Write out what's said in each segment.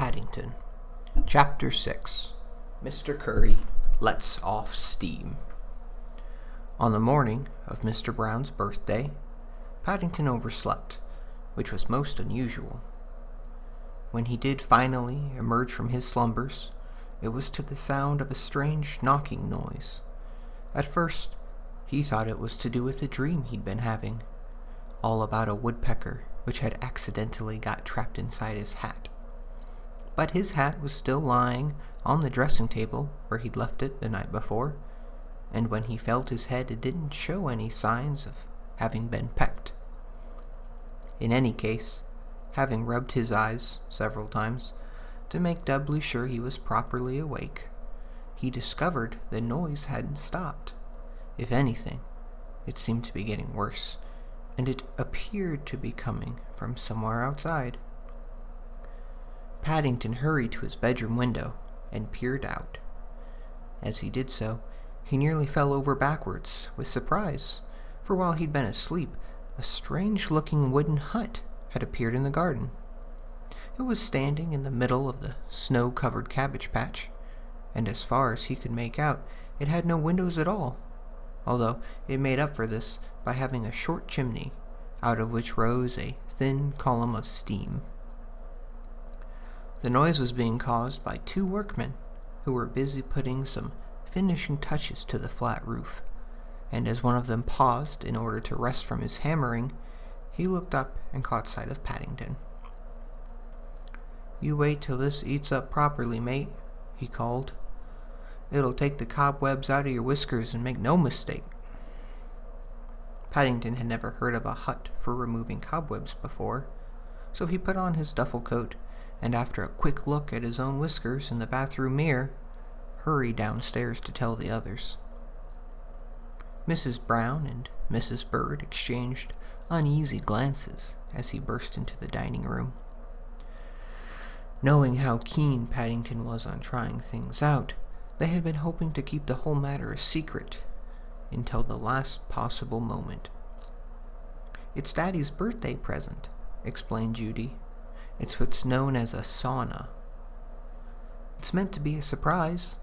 Paddington. Chapter 6. Mr. Curry Lets Off Steam. On the morning of Mr. Brown's birthday, Paddington overslept, which was most unusual. When he did finally emerge from his slumbers, it was to the sound of a strange knocking noise. At first, he thought it was to do with a dream he'd been having, all about a woodpecker which had accidentally got trapped inside his hat. But his hat was still lying on the dressing table where he'd left it the night before, and when he felt his head it didn't show any signs of having been pecked. In any case, having rubbed his eyes several times to make doubly sure he was properly awake, he discovered the noise hadn't stopped. If anything, it seemed to be getting worse, and it appeared to be coming from somewhere outside. Paddington hurried to his bedroom window and peered out. As he did so, he nearly fell over backwards with surprise, for while he'd been asleep, a strange-looking wooden hut had appeared in the garden. It was standing in the middle of the snow-covered cabbage patch, and as far as he could make out, it had no windows at all, although it made up for this by having a short chimney, out of which rose a thin column of steam. The noise was being caused by two workmen who were busy putting some finishing touches to the flat roof, and as one of them paused in order to rest from his hammering, he looked up and caught sight of Paddington. "You wait till this eats up properly, mate," he called. "It'll take the cobwebs out of your whiskers and make no mistake." Paddington had never heard of a hut for removing cobwebs before, so he put on his duffel coat and after a quick look at his own whiskers in the bathroom mirror, hurried downstairs to tell the others. Mrs. Brown and Mrs. Bird exchanged uneasy glances as he burst into the dining room. Knowing how keen Paddington was on trying things out, they had been hoping to keep the whole matter a secret until the last possible moment. "It's Daddy's birthday present," explained Judy. "It's what's known as a sauna." "It's meant to be a surprise,"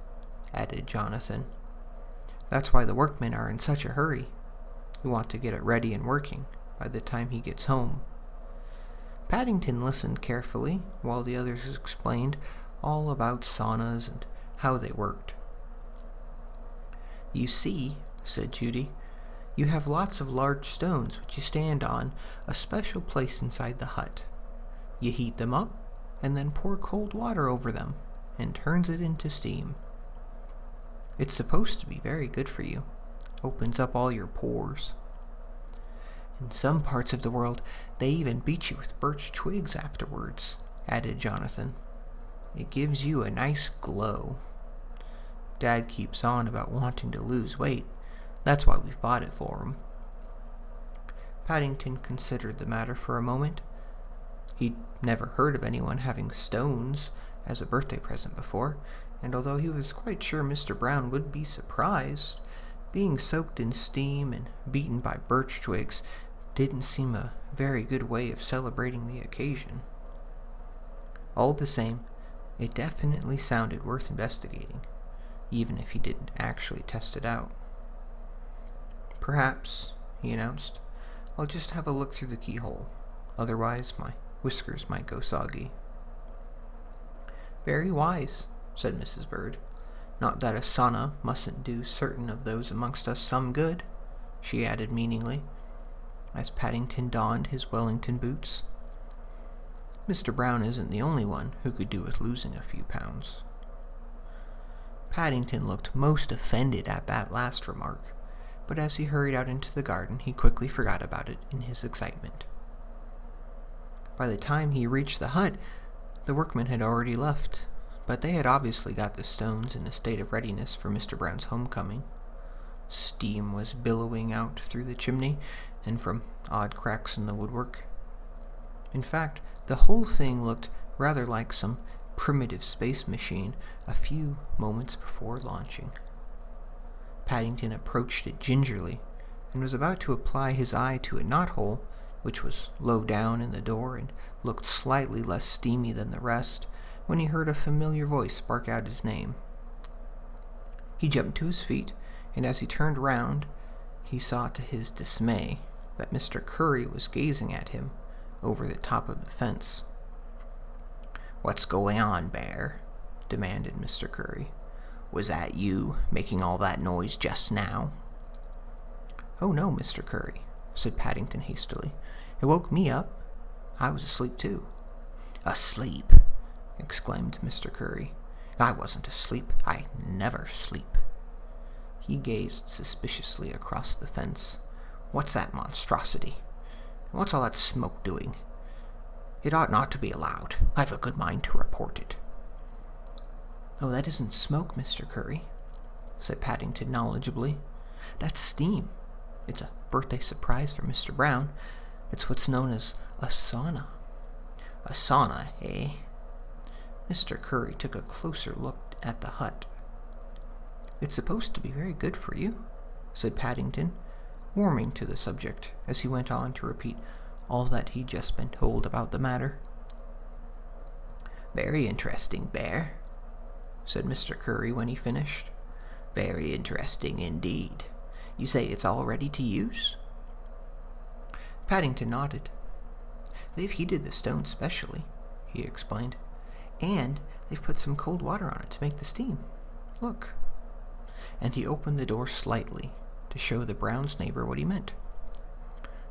added Jonathan. "That's why the workmen are in such a hurry. We want to get it ready and working by the time he gets home." Paddington listened carefully while the others explained all about saunas and how they worked. "You see," said Judy, "you have lots of large stones which you stand on a special place inside the hut. You heat them up, and then pour cold water over them, and turns it into steam. It's supposed to be very good for you. Opens up all your pores. In some parts of the world, they even beat you with birch twigs afterwards," added Jonathan. "It gives you a nice glow. Dad keeps on about wanting to lose weight. That's why we've bought it for him." Paddington considered the matter for a moment. He'd never heard of anyone having stones as a birthday present before, and although he was quite sure Mr. Brown would be surprised, being soaked in steam and beaten by birch twigs didn't seem a very good way of celebrating the occasion. All the same, it definitely sounded worth investigating, even if he didn't actually test it out. "Perhaps," he announced, "I'll just have a look through the keyhole. Otherwise, my whiskers might go soggy." "Very wise," said Mrs. Bird. "Not that a sauna mustn't do certain of those amongst us some good," she added meaningly, as Paddington donned his Wellington boots. "Mr. Brown isn't the only one who could do with losing a few pounds." Paddington looked most offended at that last remark, but as he hurried out into the garden, he quickly forgot about it in his excitement. By the time he reached the hut, the workmen had already left, but they had obviously got the stones in a state of readiness for Mr. Brown's homecoming. Steam was billowing out through the chimney and from odd cracks in the woodwork. In fact, the whole thing looked rather like some primitive space machine a few moments before launching. Paddington approached it gingerly and was about to apply his eye to a knothole which was low down in the door and looked slightly less steamy than the rest, when he heard a familiar voice bark out his name. He jumped to his feet, and as he turned round, he saw to his dismay that Mr. Curry was gazing at him over the top of the fence. "What's going on, Bear?" demanded Mr. Curry. "Was that you making all that noise just now?" "Oh no, Mr. Curry," said Paddington hastily. "It woke me up. I was asleep too." "Asleep!" exclaimed Mr. Curry. "I wasn't asleep. I never sleep." He gazed suspiciously across the fence. "What's that monstrosity? What's all that smoke doing? It ought not to be allowed. I've a good mind to report it." "Oh, that isn't smoke, Mr. Curry," said Paddington knowledgeably. "That's steam. It's a birthday surprise for Mr. Brown. It's what's known as a sauna." "A sauna, eh?" Mr. Curry took a closer look at the hut. "It's supposed to be very good for you," said Paddington, warming to the subject as he went on to repeat all that he'd just been told about the matter. "Very interesting, Bear," said Mr. Curry when he finished. "Very interesting indeed. You say it's all ready to use?" Paddington nodded. "They've heated the stone specially," he explained, "and they've put some cold water on it to make the steam. Look." And he opened the door slightly to show the Brown's neighbor what he meant.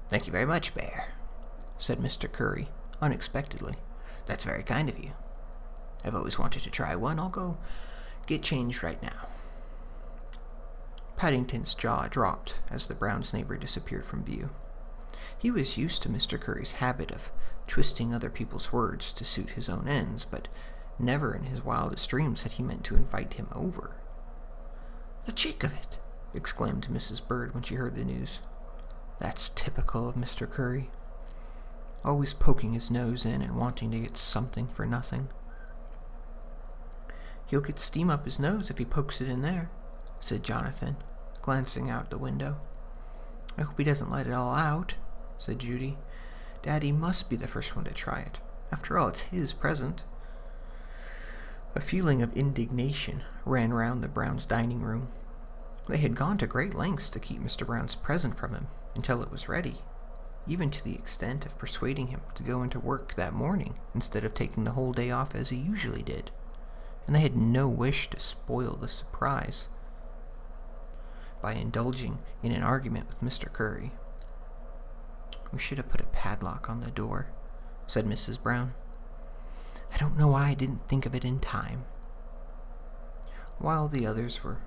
"Thank you very much, Bear," said Mr. Curry unexpectedly. "That's very kind of you. I've always wanted to try one. I'll go get changed right now." Paddington's jaw dropped as the Brown's neighbor disappeared from view. He was used to Mr. Curry's habit of twisting other people's words to suit his own ends, but never in his wildest dreams had he meant to invite him over. "The cheek of it!" exclaimed Mrs. Bird when she heard the news. "That's typical of Mr. Curry. Always poking his nose in and wanting to get something for nothing." "He'll get steam up his nose if he pokes it in there," said Jonathan, glancing out the window. "I hope he doesn't let it all out," said Judy. "Daddy must be the first one to try it. After all, it's his present." A feeling of indignation ran round the Browns' dining room. They had gone to great lengths to keep Mr. Brown's present from him until it was ready, even to the extent of persuading him to go into work that morning instead of taking the whole day off as he usually did, and they had no wish to spoil the surprise by indulging in an argument with Mr. Curry. "We should have put a padlock on the door," said Mrs. Brown. "I don't know why I didn't think of it in time." While the others were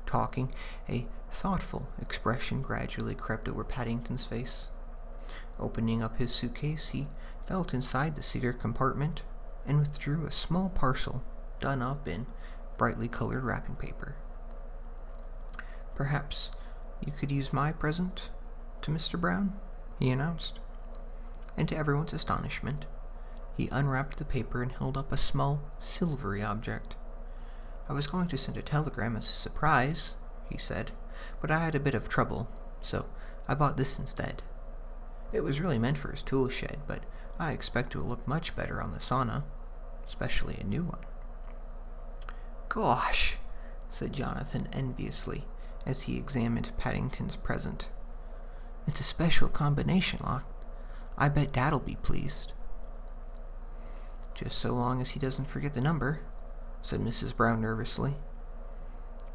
talking, a thoughtful expression gradually crept over Paddington's face. Opening up his suitcase, he felt inside the cedar compartment and withdrew a small parcel done up in brightly colored wrapping paper. "Perhaps you could use my present to Mr. Brown," he announced. And to everyone's astonishment, he unwrapped the paper and held up a small, silvery object. "I was going to send a telegram as a surprise," he said, "but I had a bit of trouble, so I bought this instead. It was really meant for his tool shed, but I expect it will look much better on the sauna, especially a new one." "Gosh," said Jonathan enviously as he examined Paddington's present. "It's a special combination lock. I bet Dad'll be pleased." "Just so long as he doesn't forget the number," said Mrs. Brown nervously.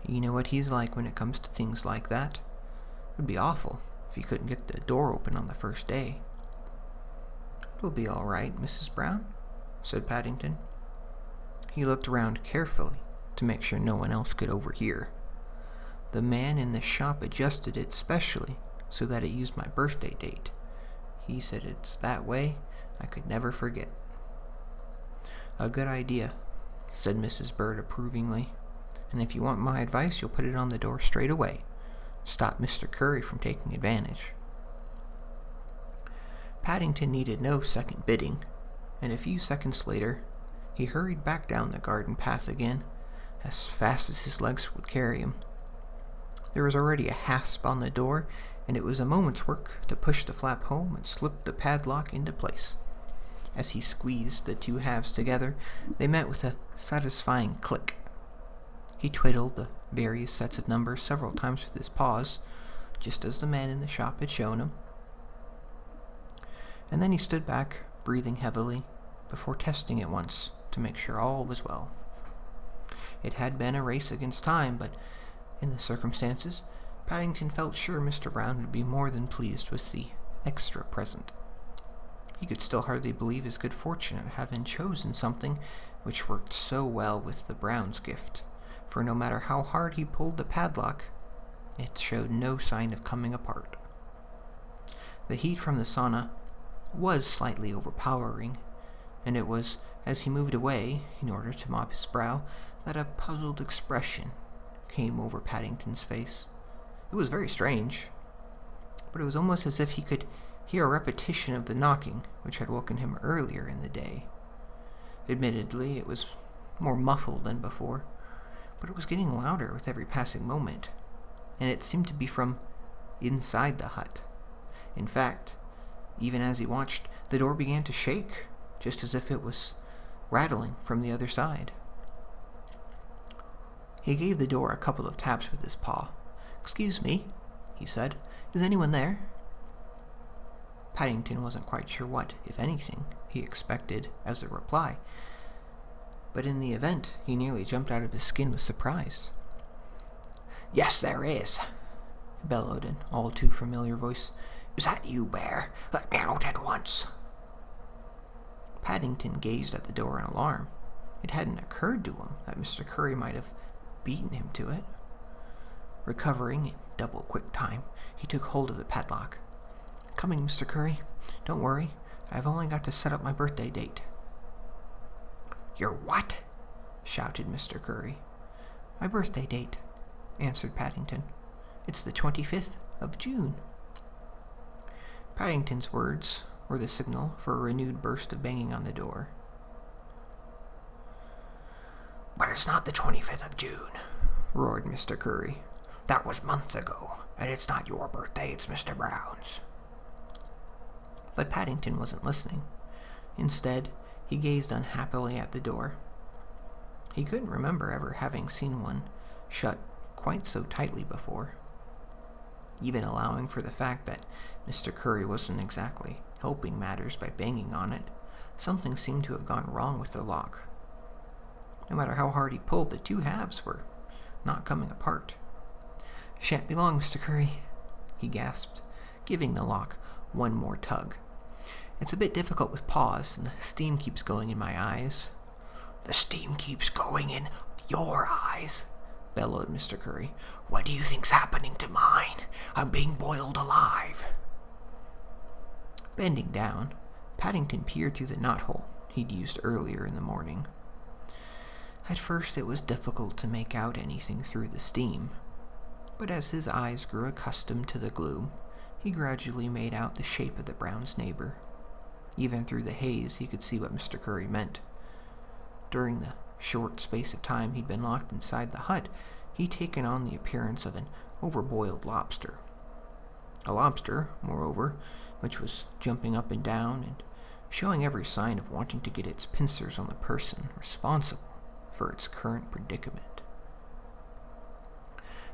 "You know what he's like when it comes to things like that. It would be awful if he couldn't get the door open on the first day." "It'll be all right, Mrs. Brown," said Paddington. He looked around carefully to make sure no one else could overhear. "The man in the shop adjusted it specially so that it used my birthday date. He said it's that way I could never forget." "A good idea," said Mrs. Bird approvingly. "And if you want my advice, you'll put it on the door straight away. Stop Mr. Curry from taking advantage." Paddington needed no second bidding, and a few seconds later he hurried back down the garden path again, as fast as his legs would carry him. There was already a hasp on the door, and it was a moment's work to push the flap home and slip the padlock into place. As he squeezed the two halves together, they met with a satisfying click. He twiddled the various sets of numbers several times with his paws, just as the man in the shop had shown him. And then he stood back, breathing heavily, before testing it once to make sure all was well. It had been a race against time, but in the circumstances, Paddington felt sure Mr. Brown would be more than pleased with the extra present. He could still hardly believe his good fortune at having chosen something which worked so well with the Brown's gift, for no matter how hard he pulled the padlock, it showed no sign of coming apart. The heat from the sauna was slightly overpowering, and it was as he moved away, in order to mop his brow, that a puzzled expression came over Paddington's face. It was very strange, but it was almost as if he could hear a repetition of the knocking which had woken him earlier in the day. Admittedly, it was more muffled than before, but it was getting louder with every passing moment, and it seemed to be from inside the hut. In fact, even as he watched, the door began to shake, just as if it was rattling from the other side. He gave the door a couple of taps with his paw. "Excuse me," he said. "Is anyone there?" Paddington wasn't quite sure what, if anything, he expected as a reply, but in the event, he nearly jumped out of his skin with surprise. "Yes, there is," bellowed an all too familiar voice. "Is that you, Bear? Let me out at once." Paddington gazed at the door in alarm. It hadn't occurred to him that Mr. Curry might have beaten him to it. Recovering in double quick time, he took hold of the padlock. "Coming, Mr. Curry. Don't worry. I've only got to set up my birthday date." "Your what?" shouted Mr. Curry. "My birthday date," answered Paddington. "It's the 25th of June." Paddington's words were the signal for a renewed burst of banging on the door. "But it's not the 25th of June, roared Mr. Curry. "That was months ago, and it's not your birthday, it's Mr. Brown's." But Paddington wasn't listening. Instead, he gazed unhappily at the door. He couldn't remember ever having seen one shut quite so tightly before. Even allowing for the fact that Mr. Curry wasn't exactly helping matters by banging on it, something seemed to have gone wrong with the lock. No matter how hard he pulled, the two halves were not coming apart. "Shan't be long, Mr. Curry," he gasped, giving the lock one more tug. "It's a bit difficult with paws, and the steam keeps going in my eyes." "The steam keeps going in your eyes?" bellowed Mr. Curry. "What do you think's happening to mine? I'm being boiled alive." Bending down, Paddington peered through the knothole he'd used earlier in the morning. At first it was difficult to make out anything through the steam, but as his eyes grew accustomed to the gloom, he gradually made out the shape of the Brown's neighbor. Even through the haze, he could see what Mr. Curry meant. During the short space of time he'd been locked inside the hut, he'd taken on the appearance of an overboiled lobster. A lobster, moreover, which was jumping up and down and showing every sign of wanting to get its pincers on the person responsible for its current predicament.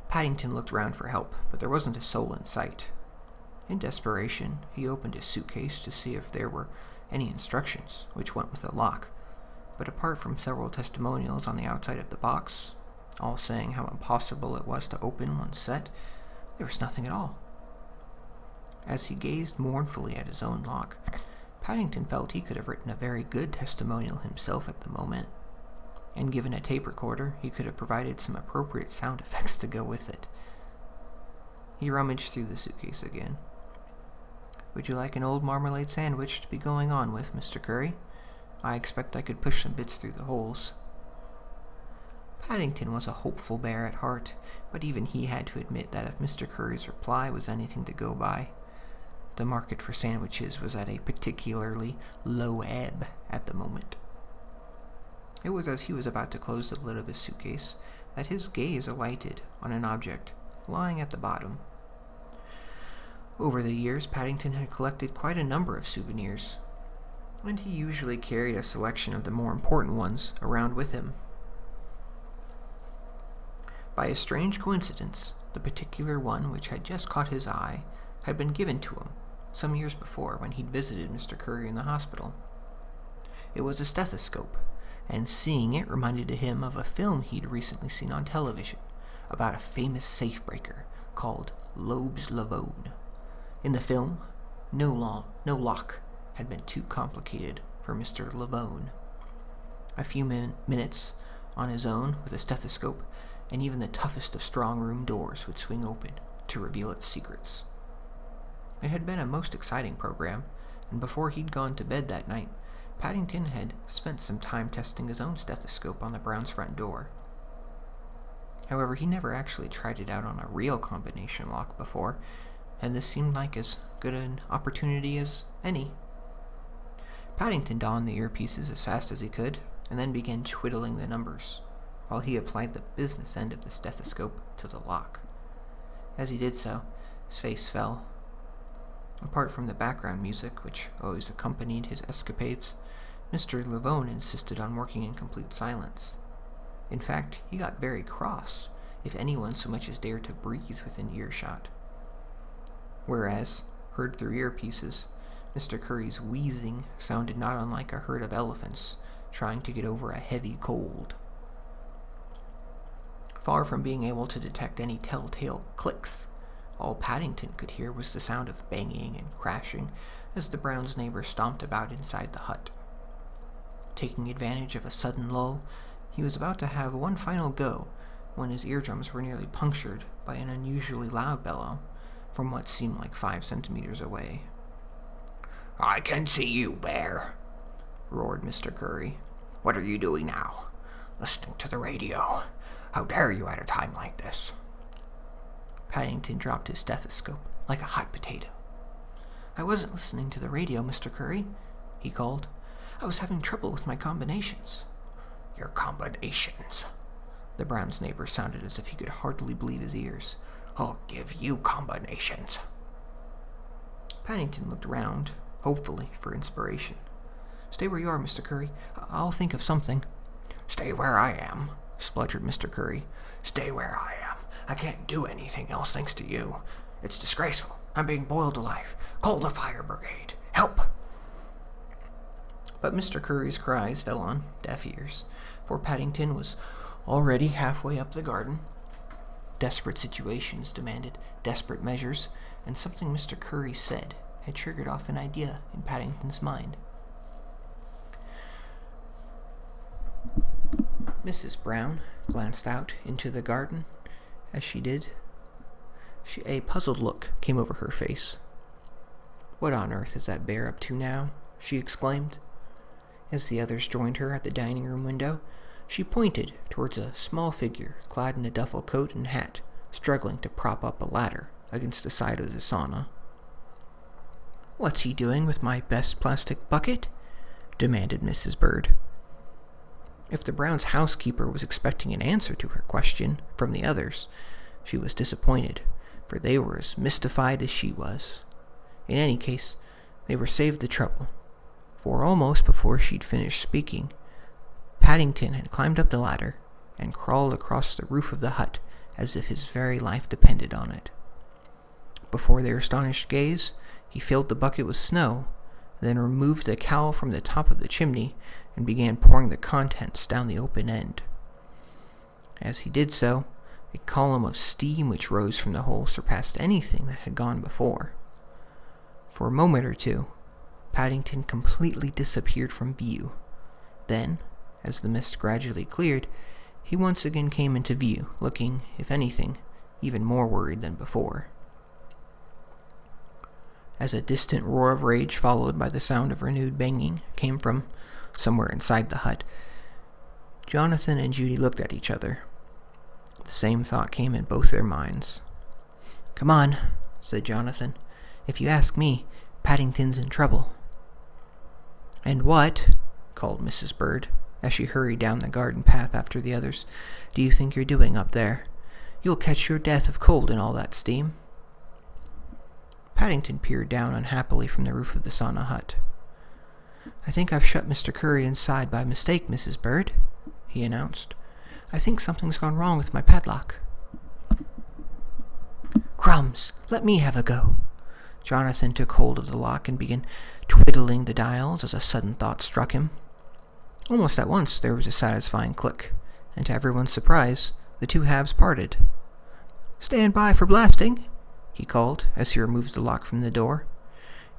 Paddington looked round for help, but there wasn't a soul in sight. In desperation, he opened his suitcase to see if there were any instructions which went with the lock, but apart from several testimonials on the outside of the box, all saying how impossible it was to open one set, there was nothing at all. As he gazed mournfully at his own lock, Paddington felt he could have written a very good testimonial himself at the moment, and given a tape recorder, he could have provided some appropriate sound effects to go with it. He rummaged through the suitcase again. "Would you like an old marmalade sandwich to be going on with, Mr. Curry? I expect I could push some bits through the holes." Paddington was a hopeful bear at heart, but even he had to admit that if Mr. Curry's reply was anything to go by, the market for sandwiches was at a particularly low ebb at the moment. It was as he was about to close the lid of his suitcase that his gaze alighted on an object lying at the bottom. Over the years, Paddington had collected quite a number of souvenirs. and he usually carried a selection of the more important ones around with him. By a strange coincidence, the particular one which had just caught his eye had been given to him some years before when he'd visited Mr. Curry in the hospital. It was a stethoscope, and seeing it reminded him of a film he'd recently seen on television about a famous safe-breaker called Lobes Lavone. In the film, no lock had been too complicated for Mr. Lavone. A few minutes on his own with a stethoscope, and even the toughest of strong-room doors would swing open to reveal its secrets. It had been a most exciting program, and before he'd gone to bed that night, Paddington had spent some time testing his own stethoscope on the Browns' front door. However, he never actually tried it out on a real combination lock before, and this seemed like as good an opportunity as any. Paddington donned the earpieces as fast as he could, and then began twiddling the numbers, while he applied the business end of the stethoscope to the lock. As he did so, his face fell. Apart from the background music, which always accompanied his escapades, Mr. Lavone insisted on working in complete silence. In fact, he got very cross if anyone so much as dared to breathe within earshot. Whereas, heard through earpieces, Mr. Curry's wheezing sounded not unlike a herd of elephants trying to get over a heavy cold. Far from being able to detect any telltale clicks, all Paddington could hear was the sound of banging and crashing as the Browns' neighbor stomped about inside the hut. Taking advantage of a sudden lull, he was about to have one final go when his eardrums were nearly punctured by an unusually loud bellow from what seemed like 5 centimeters away. "I can see you, Bear," roared Mr. Curry. "What are you doing now? Listening to the radio? How dare you at a time like this?" Paddington dropped his stethoscope like a hot potato. "I wasn't listening to the radio, Mr. Curry," he called. "I was having trouble with my combinations." "Your combinations?" The Browns' neighbor sounded as if he could hardly believe his ears. "I'll give you combinations." Paddington looked round, hopefully for inspiration. "Stay where you are, Mr. Curry. I'll think of something." "Stay where I am," spluttered Mr. Curry. "Stay where I am. I can't do anything else thanks to you. It's disgraceful. I'm being boiled alive. Call the fire brigade. Help!" But Mr. Curry's cries fell on deaf ears, for Paddington was already halfway up the garden. Desperate situations demanded desperate measures, and something Mr. Curry said had triggered off an idea in Paddington's mind. Mrs. Brown glanced out into the garden. As she did, a puzzled look came over her face. "What on earth is that bear up to now?" she exclaimed. As the others joined her at the dining room window, she pointed towards a small figure clad in a duffel coat and hat, struggling to prop up a ladder against the side of the sauna. "What's he doing with my best plastic bucket?" demanded Mrs. Bird. If the Browns' housekeeper was expecting an answer to her question from the others, she was disappointed, for they were as mystified as she was. In any case, they were saved the trouble, for almost before she'd finished speaking, Paddington had climbed up the ladder and crawled across the roof of the hut as if his very life depended on it. Before their astonished gaze, he filled the bucket with snow, then removed the cowl from the top of the chimney and began pouring the contents down the open end. As he did so, a column of steam which rose from the hole surpassed anything that had gone before. For a moment or two, Paddington completely disappeared from view. Then, as the mist gradually cleared, he once again came into view, looking, if anything, even more worried than before. As a distant roar of rage followed by the sound of renewed banging came from somewhere inside the hut, Jonathan and Judy looked at each other. The same thought came in both their minds. "Come on," said Jonathan. "If you ask me, Paddington's in trouble." "And what," called Mrs. Bird, as she hurried down the garden path after the others, "do you think you're doing up there? You'll catch your death of cold in all that steam." Paddington peered down unhappily from the roof of the sauna hut. "I think I've shut Mr. Curry inside by mistake, Mrs. Bird," he announced. "I think something's gone wrong with my padlock." "Crumbs, let me have a go." Jonathan took hold of the lock and began twiddling the dials as a sudden thought struck him. Almost at once there was a satisfying click, and to everyone's surprise, the two halves parted. "Stand by for blasting," he called as he removed the lock from the door,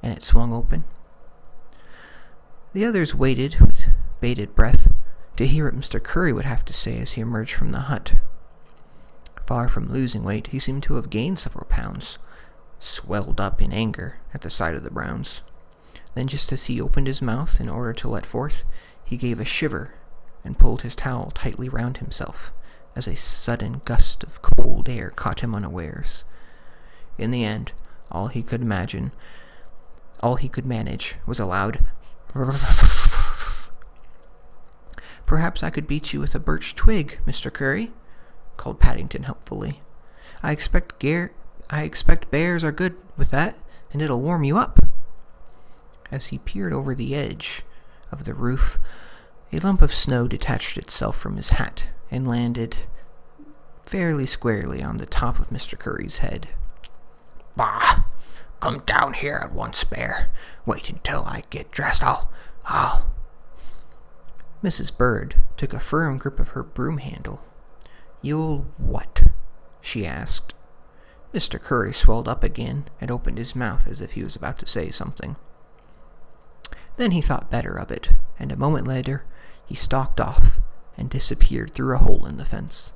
and it swung open. The others waited with bated breath to hear what Mr. Curry would have to say as he emerged from the hut. Far from losing weight, he seemed to have gained several pounds, swelled up in anger at the sight of the Browns. Then just as he opened his mouth in order to let forth, he gave a shiver and pulled his towel tightly round himself as a sudden gust of cold air caught him unawares. In the end, all he could manage was a loud "Perhaps I could beat you with a birch twig, Mr. Curry," called Paddington helpfully. I expect bears are good with that, and it'll warm you up." As he peered over the edge of the roof, a lump of snow detached itself from his hat and landed fairly squarely on the top of Mr. Curry's head. "Bah! Come down here at once, Bear. Wait until I get dressed. I'll... Mrs. Bird took a firm grip of her broom handle. "You'll what?" she asked. Mr. Curry swelled up again and opened his mouth as if he was about to say something. Then he thought better of it, and a moment later he stalked off and disappeared through a hole in the fence.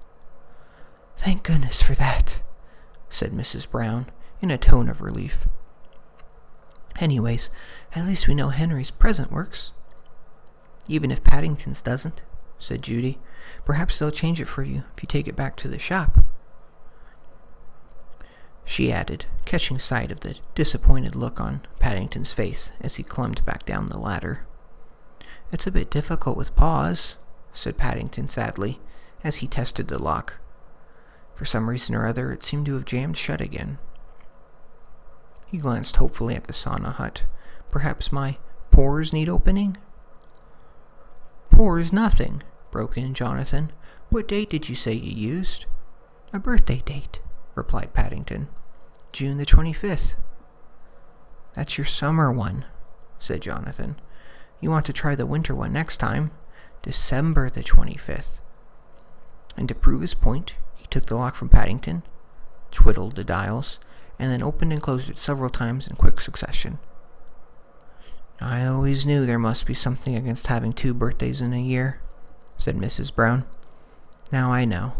"Thank goodness for that," said Mrs. Brown in a tone of relief. "Anyways, at least we know Henry's present works." "Even if Paddington's doesn't," said Judy. "Perhaps they'll change it for you if you take it back to the shop," she added, catching sight of the disappointed look on Paddington's face as he climbed back down the ladder. "It's a bit difficult with paws," said Paddington sadly, as he tested the lock. For some reason or other, it seemed to have jammed shut again. He glanced hopefully at the sauna hut. "Perhaps my pores need opening?" "Pores nothing," broke in Jonathan. "What date did you say you used?" "A birthday date," replied Paddington. "June the 25th. "That's your summer one," said Jonathan. "You want to try the winter one next time. December the 25th. And to prove his point, he took the lock from Paddington, twiddled the dials, and then opened and closed it several times in quick succession. "I always knew there must be something against having 2 birthdays in a year," said Mrs. Brown. "Now I know.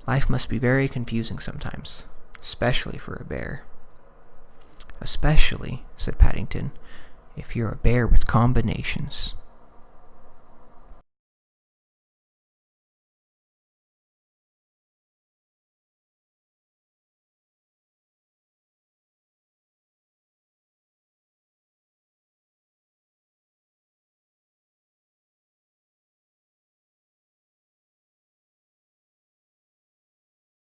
Life must be very confusing sometimes, especially for a bear." "Especially," said Paddington, "if you're a bear with combinations."